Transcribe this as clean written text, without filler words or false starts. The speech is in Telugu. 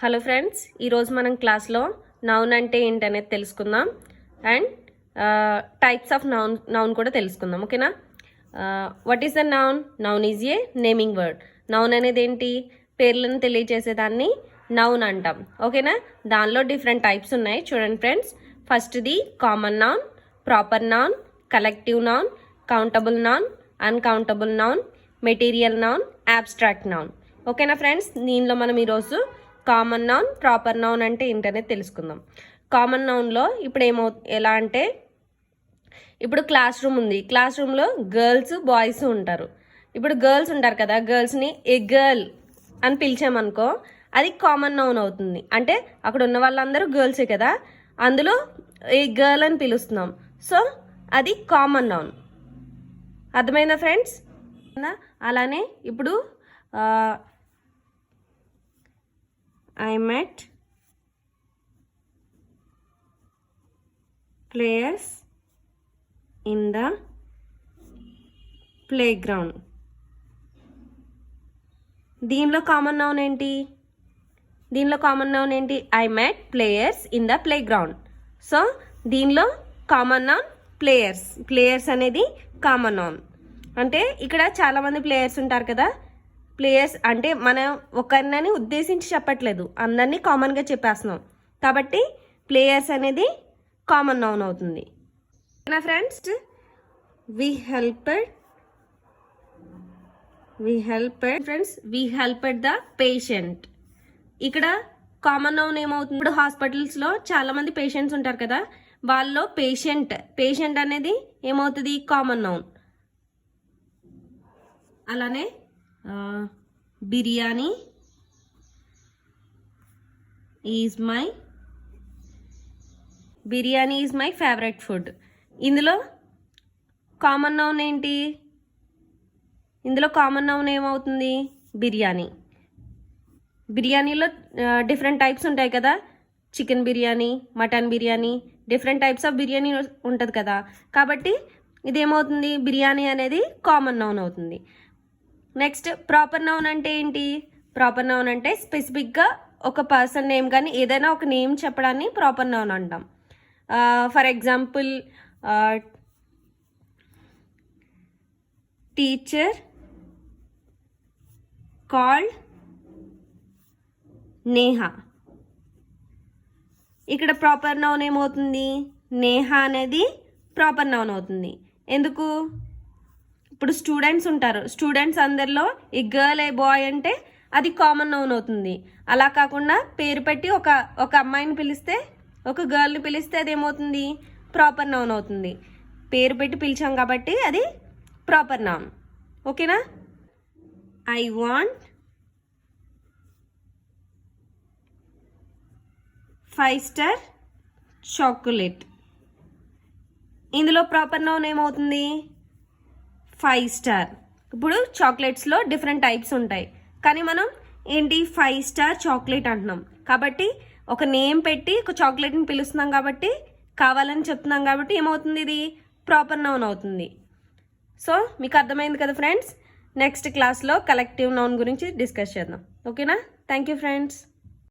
హలో ఫ్రెండ్స్, ఈరోజు మనం క్లాస్లో నౌన్ అంటే ఏంటనేది తెలుసుకుందాం అండ్ టైప్స్ ఆఫ్ నౌన్ కూడా తెలుసుకుందాం. ఓకేనా? What is the noun? Noun is a naming word. Noun అనేది ఏంటి? పేర్లను తెలియజేసేదాన్ని నౌన్ అంటాం. ఓకేనా? దానిలో డిఫరెంట్ టైప్స్ ఉన్నాయి. చూడండి ఫ్రెండ్స్, ఫస్ట్ది common noun, proper noun, collective noun, countable noun, uncountable noun, material noun, abstract noun. ఓకేనా ఫ్రెండ్స్? దీనిలో మనం ఈరోజు కామన్ నౌన్, ప్రాపర్ నౌన్ అంటే ఏంటనేది తెలుసుకుందాం. కామన్ నౌన్లో ఇప్పుడు ఎలా అంటే, ఇప్పుడు క్లాస్ రూమ్ ఉంది. క్లాస్ రూమ్లో గర్ల్స్ బాయ్స్ ఉంటారు. ఇప్పుడు గర్ల్స్ ఉంటారు కదా, గర్ల్స్ని ఏ గర్ల్ అని పిలిచామనుకో అది కామన్ నౌన్ అవుతుంది. అంటే అక్కడ ఉన్న వాళ్ళందరూ గర్ల్సే కదా, అందులో ఏ గర్ల్ అని పిలుస్తున్నాం. సో అది కామన్ నౌన్. అర్థమైందా ఫ్రెండ్స్? అలానే ఇప్పుడు I met players in the playground. దీనిలో కామన్ నౌన్ ఏంటి? I met players in the playground. So దీనిలో కామన్ నౌన్ ప్లేయర్స్. ప్లేయర్స్ అనేది కామన్ నౌన్. అంటే ఇక్కడ చాలామంది ప్లేయర్స్ ఉంటారు కదా. ప్లేయర్స్ అంటే మనం ఒకరిని ఉద్దేశించి చెప్పట్లేదు, అందరినీ కామన్గా చెప్పేస్తున్నాం కాబట్టి ప్లేయర్స్ అనేది కామన్ నౌన్ అవుతుంది. Friends, we helped the patient. ఇక్కడ కామన్ నౌన్ ఏమవుతుంది? ఇప్పుడు హాస్పిటల్స్లో చాలామంది పేషెంట్స్ ఉంటారు కదా, వాళ్ళలో పేషెంట్ అనేది ఏమవుతుంది? Common noun. అలానే biryani is my favourite food. ఇందులో కామన్ నౌన్ ఏంటి? ఏమవుతుంది? బిర్యానీ. బిర్యానీలో డిఫరెంట్ టైప్స్ ఉంటాయి కదా, chicken biryani, mutton biryani, different types of biryani ఉంటుంది కదా, కాబట్టి ఇదేమవుతుంది? బిర్యానీ అనేది కామన్ నౌన్ అవుతుంది. నెక్స్ట్ ప్రాపర్ నౌన్ అంటే ఏంటి? ప్రాపర్ నౌన్ అంటే స్పెసిఫిక్గా ఒక పర్సన్ నేమ్ కానీ ఏదైనా ఒక నేమ్ చెప్పడాన్ని ప్రాపర్ నౌన్ అంటాం. For example, teacher called Neha. ఇక్కడ ప్రాపర్ నౌన్ ఏమవుతుంది? నేహా అనేది ప్రాపర్ నౌన్ అవుతుంది. ఎందుకు? ఇప్పుడు స్టూడెంట్స్ ఉంటారు, స్టూడెంట్స్ అందరిలో ఈ గర్ల్ ఏ బాయ్ అంటే అది కామన్ నౌన్ అవుతుంది. అలా కాకుండా పేరు పెట్టి ఒక అమ్మాయిని పిలిస్తే, ఒక గర్ల్ని పిలిస్తే అది ఏమవుతుంది? ప్రాపర్ నౌన్ అవుతుంది. పేరు పెట్టి పిలిచాం కాబట్టి అది ప్రాపర్ నౌన్. ఓకేనా? I want 5 star chocolate. ఇందులో ప్రాపర్ నౌన్ ఏమవుతుంది? 5 స్టార్. ఇప్పుడు చాక్లెట్స్లో డిఫరెంట్ టైప్స్ ఉంటాయి, కానీ మనం ఏంటి 5 స్టార్ చాక్లెట్ అంటున్నాం కాబట్టి ఒక నేమ్ పెట్టి ఒక చాక్లెట్ని పిలుస్తున్నాం కాబట్టి, కావాలని చెప్తున్నాం కాబట్టి ఏమవుతుంది? ఇది ప్రాపర్ నౌన్ అవుతుంది. సో మీకు అర్థమైంది కదా ఫ్రెండ్స్? నెక్స్ట్ క్లాస్లో కలెక్టివ్ నౌన్ గురించి డిస్కస్ చేద్దాం. ఓకేనా? Thank you friends.